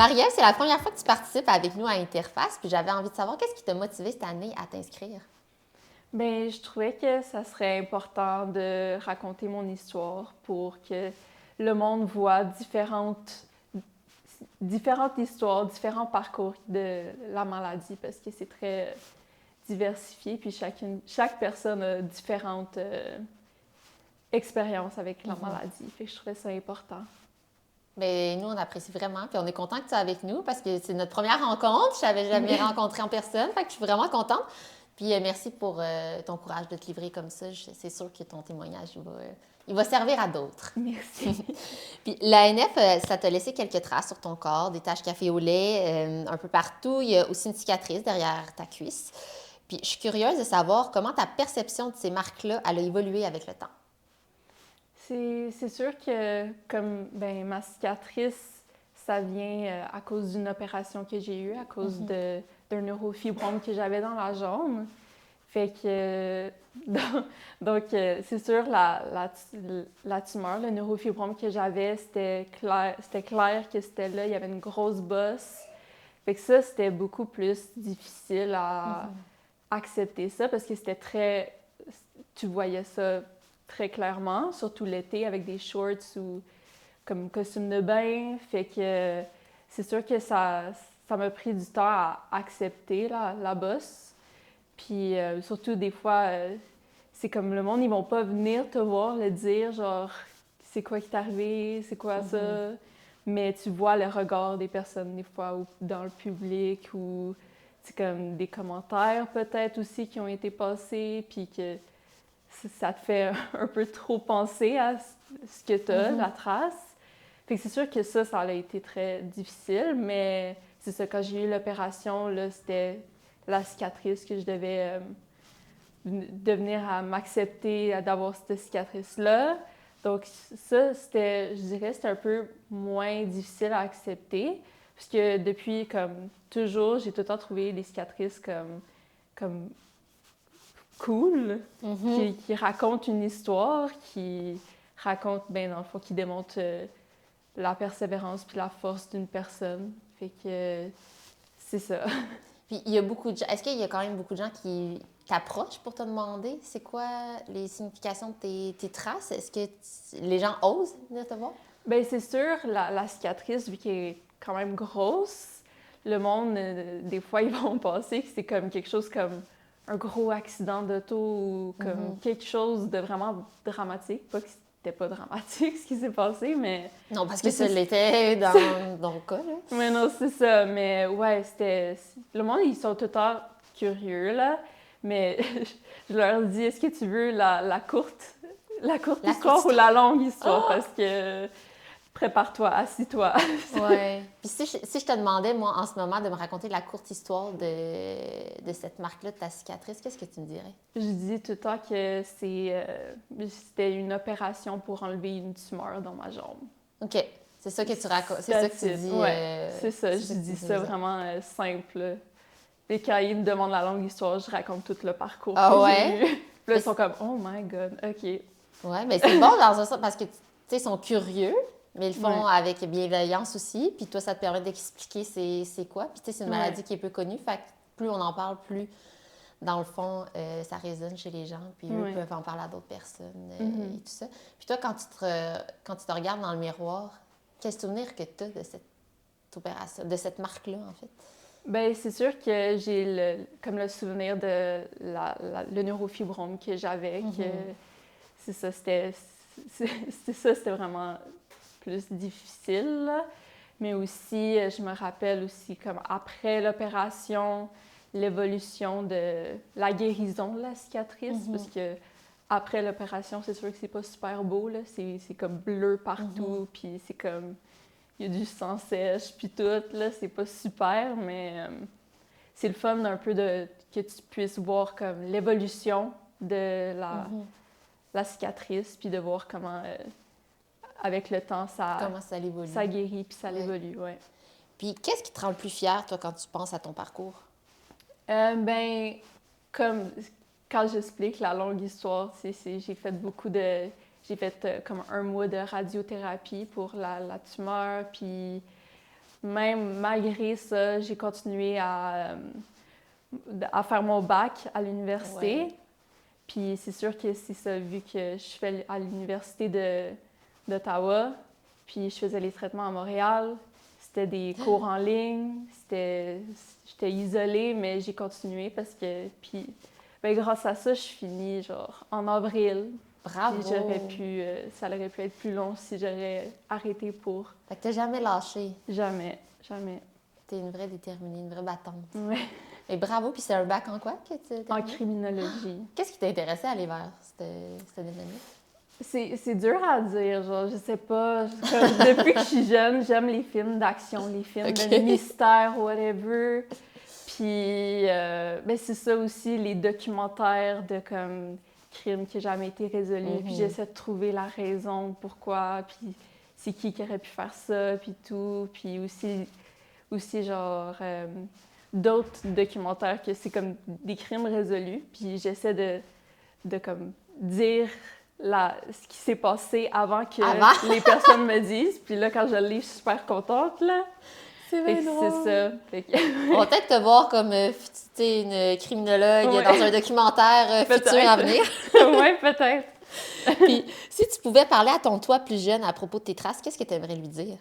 Marie-Ève, c'est la première fois que tu participes avec nous à Interface, puis j'avais envie de savoir qu'est-ce qui t'a motivé cette année à t'inscrire? Ben, je trouvais que ça serait important de raconter mon histoire pour que le monde voit différentes histoires, différents parcours de la maladie, parce que c'est très diversifié, puis chaque personne a différentes expériences avec la maladie. Fait que je trouvais ça important. Bien, nous, on apprécie vraiment, puis on est content que tu sois avec nous parce que c'est notre première rencontre. Je t'avais jamais rencontré en personne, fait que je suis vraiment contente. Puis merci pour ton courage de te livrer comme ça. C'est sûr que ton témoignage, il va servir à d'autres. Merci. Puis l'ANF, ça t'a laissé quelques traces sur ton corps, des taches café au lait un peu partout. Il y a aussi une cicatrice derrière ta cuisse. Puis je suis curieuse de savoir comment ta perception de ces marques-là, elle a évolué avec le temps. C'est sûr que comme ben, ma cicatrice, ça vient à cause d'une opération que j'ai eue, à cause d'un neurofibrome que j'avais dans la jambe. Fait que, donc, c'est sûr, la tumeur, le neurofibrome que j'avais, c'était clair que c'était là, il y avait une grosse bosse. Fait que ça, c'était beaucoup plus difficile à accepter ça parce que c'était très... Tu voyais ça très clairement, surtout l'été avec des shorts ou comme costume de bain. Fait que c'est sûr que ça m'a pris du temps à accepter la bosse. Puis surtout, des fois, c'est comme le monde, ils vont pas venir te voir le dire, genre, c'est quoi qui t'est arrivé, c'est quoi ça. Mais tu vois le regard des personnes, des fois, ou dans le public, ou c'est comme des commentaires peut-être aussi qui ont été passés, puis que ça te fait un peu trop penser à ce que tu as, la trace. Fait que c'est sûr que ça a été très difficile, mais c'est ça, quand j'ai eu l'opération, là, c'était la cicatrice que je devais devenir à m'accepter d'avoir cette cicatrice-là. Donc ça, je dirais, c'était un peu moins difficile à accepter, puisque depuis, comme toujours, j'ai tout le temps trouvé les cicatrices comme cool, qui raconte une histoire, qui raconte, ben, dans le fond, qui démontre la persévérance puis la force d'une personne. Fait que c'est ça. Puis il y a beaucoup de gens. Est-ce qu'il y a quand même beaucoup de gens qui t'approchent pour te demander c'est quoi les significations de tes traces? Est-ce que les gens osent venir te voir? Ben c'est sûr, la cicatrice, vu qu'elle est quand même grosse, le monde, des fois, ils vont penser que c'est comme quelque chose comme un gros accident d'auto ou comme quelque chose de vraiment dramatique. Pas que c'était pas dramatique ce qui s'est passé, mais... Non, parce que ça l'était dans le cas, là. Mais non, c'est ça. Mais ouais, c'était... Le monde, ils sont tout le temps curieux, là. Mais je leur dis, est-ce que tu veux la courte histoire ou la longue histoire? Parce que prépare-toi, assis-toi. Ouais. Puis si je te demandais, moi, en ce moment, de me raconter la courte histoire de cette marque-là, de ta cicatrice, qu'est-ce que tu me dirais? Je dis tout le temps que c'était une opération pour enlever une tumeur dans ma jambe. OK. C'est ça que tu racontes. C'est ça que tu dis. Ouais, c'est ça. Je dis ça vraiment simple. Et quand ils me demandent la longue histoire, je raconte tout le parcours que j'ai eu. Puis là, ils sont comme « Oh my God, OK. » Ouais, mais c'est bon dans un sens parce que, tu sais, ils sont curieux, mais ils le font avec bienveillance aussi. Puis toi, ça te permet d'expliquer c'est quoi. Puis tu sais, c'est une maladie qui est peu connue. Fait que plus on en parle, plus, dans le fond, ça résonne chez les gens. Puis eux peuvent en parler à d'autres personnes et tout ça. Puis toi, quand tu te regardes dans le miroir, quel souvenir que tu as de cette opération, de cette marque-là, en fait? Bien, c'est sûr que j'ai comme le souvenir de le neurofibrome que j'avais, que c'est ça, c'était vraiment plus difficile, là. Mais aussi, je me rappelle aussi, comme après l'opération, l'évolution de la guérison de la cicatrice, parce que après l'opération, c'est sûr que c'est pas super beau, là. C'est comme bleu partout, puis c'est comme... Il y a du sang sèche, puis tout, là, c'est pas super, mais c'est le fun un peu que tu puisses voir comme l'évolution de la cicatrice, puis de voir comment, avec le temps, Comment ça évolue? Ça guérit, puis ça évolue, ouais. Puis qu'est-ce qui te rend le plus fière, toi, quand tu penses à ton parcours? Ben, comme quand j'explique la longue histoire, j'ai fait J'ai fait comme 1 mois de radiothérapie pour la tumeur, puis même malgré ça, j'ai continué à faire mon bac à l'université. Ouais. Puis c'est sûr que c'est ça, vu que je fais à l'université d'Ottawa, puis je faisais les traitements à Montréal, c'était des cours en ligne, j'étais isolée, mais j'ai continué parce que, puis ben, grâce à ça, je finis genre en avril. Bravo! Puis ça aurait pu être plus long si j'aurais arrêté pour. Fait que t'as jamais lâché. Jamais, jamais. T'es une vraie déterminée, une vraie battante. Ouais. Et bravo, puis c'est un bac en quoi que tu En criminologie. Qu'est-ce qui t'a intéressé à aller vers cette dynamique? C'est dur à dire, genre, je sais pas. Comme, depuis que je suis jeune, j'aime les films d'action, les films de mystère, whatever. Puis, ben c'est ça aussi, les documentaires de comme crimes qui n'ont jamais été résolus. Puis j'essaie de trouver la raison, pourquoi, puis c'est qui aurait pu faire ça, puis tout. Puis aussi genre, d'autres documentaires que c'est comme des crimes résolus. Puis j'essaie de comme dire ce qui s'est passé avant que les personnes me disent. Puis là, quand je le lis, je suis super contente, là. C'est bien drôle. C'est ça. On va peut-être te voir comme une criminologue dans un documentaire futur à venir. Oui, peut-être. Puis, si tu pouvais parler à ton toi plus jeune à propos de tes traces, qu'est-ce que tu aimerais lui dire?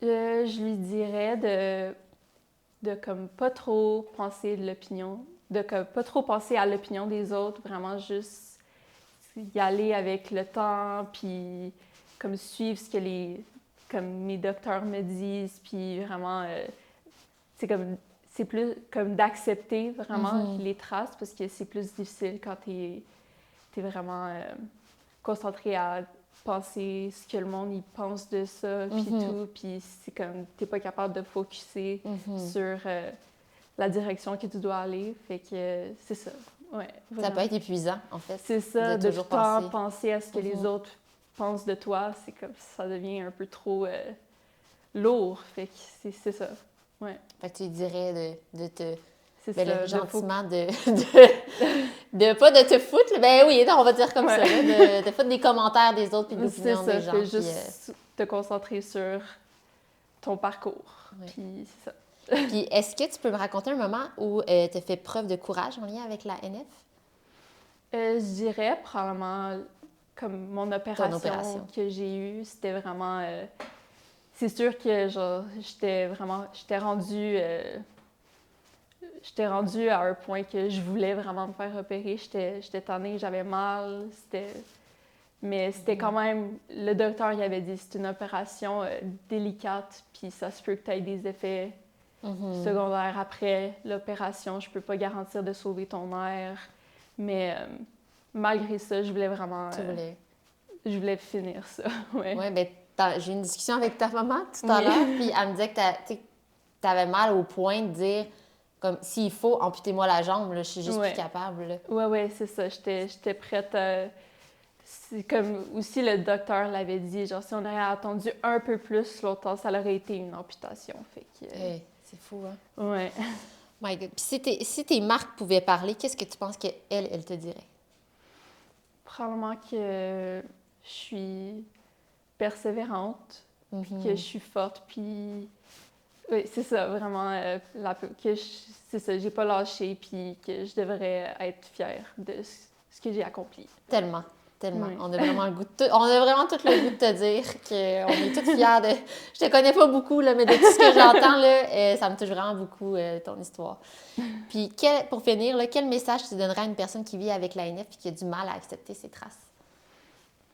Je lui dirais de comme pas trop penser de l'opinion, pas trop penser à l'opinion des autres, vraiment juste y aller avec le temps, puis comme suivre ce que comme mes docteurs me disent, puis vraiment, c'est plus comme d'accepter vraiment les traces, parce que c'est plus difficile quand t'es vraiment concentré à penser ce que le monde il pense de ça, puis tout, puis c'est comme, t'es pas capable de focusser sur la direction que tu dois aller, fait que c'est ça. Ouais, ça peut être épuisant, en fait. C'est ça, de tout le temps penser à ce que les autres pensent de toi, c'est comme, ça devient un peu trop lourd, fait que c'est ça, ouais. Fait que tu dirais de te... C'est ben, ça, là, gentiment de pas de te foutre, ben oui, non, on va dire comme ça, là, de foutre des commentaires des autres puis de l'opinion des gens. C'est juste te concentrer sur ton parcours, puis c'est ça. Puis est-ce que tu peux me raconter un moment où tu as fait preuve de courage en lien avec la NF? Je dirais probablement comme mon opération que j'ai eue, c'était vraiment... c'est sûr que genre, j'étais rendue à un point que je voulais vraiment me faire opérer. J'étais tannée, j'avais mal, mais c'était quand même... Le docteur il avait dit c'est une opération délicate, puis ça se peut que tu aies des effets secondaires après l'opération. Je peux pas garantir de sauver ton nerf, mais malgré ça, je voulais vraiment... je voulais finir ça, ouais. Oui, bien, j'ai eu une discussion avec ta maman tout à l'heure, puis elle me disait que tu avais mal au point de dire... Comme, s'il faut, amputez-moi la jambe, là, je suis juste plus capable. Oui, c'est ça. J'étais prête à... C'est comme aussi le docteur l'avait dit, genre, si on avait attendu un peu plus longtemps, ça aurait été une amputation. Fait que... c'est fou, hein? Ouais. My God. Puis si tes marques pouvaient parler, qu'est-ce que tu penses qu'elle te dirait? Probablement que je suis persévérante, puis que je suis forte, puis... Oui, c'est ça, vraiment, c'est ça, j'ai pas lâché, puis que je devrais être fière de ce que j'ai accompli. Tellement. Oui. On a vraiment on a vraiment tout le goût de te dire qu'on est toutes fiers de... Je te connais pas beaucoup, là, mais de tout ce que j'entends, là, ça me touche vraiment beaucoup, ton histoire. Puis, pour finir, là, quel message tu donnerais à une personne qui vit avec l'ANF et qui a du mal à accepter ses traces?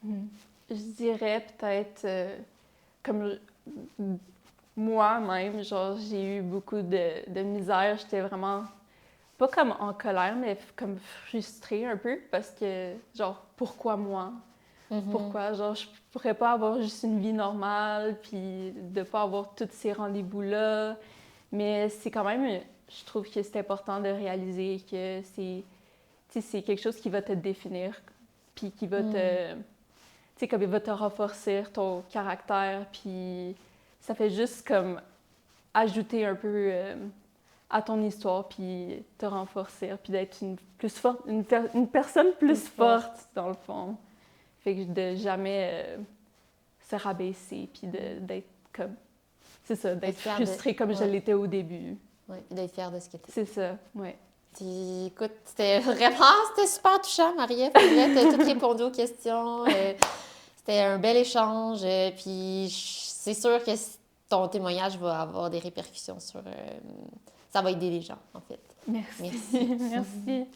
Je dirais peut-être comme... Moi-même, genre, j'ai eu beaucoup de misère. J'étais vraiment, pas comme en colère, mais comme frustrée un peu parce que, genre, pourquoi moi? Pourquoi? Genre, je pourrais pas avoir juste une vie normale puis de pas avoir tous ces rendez-vous-là. Mais c'est quand même, je trouve que c'est important de réaliser que c'est quelque chose qui va te définir puis qui va te... Tu sais, comme il va te renforcer ton caractère puis... Ça fait juste comme ajouter un peu à ton histoire, puis te renforcer, puis d'être une personne plus forte, dans le fond. Fait que de jamais se rabaisser, puis d'être comme... c'est ça, d'être fière frustrée comme je l'étais au début. Oui, d'être fière de ce que tu es. C'est ça, oui. Puis, écoute, c'était super touchant, Marie-Ève. Tu as tout répondu aux questions. C'était un bel échange. Puis, c'est sûr que ton témoignage va avoir des répercussions sur... ça va aider les gens, en fait. Merci. Merci.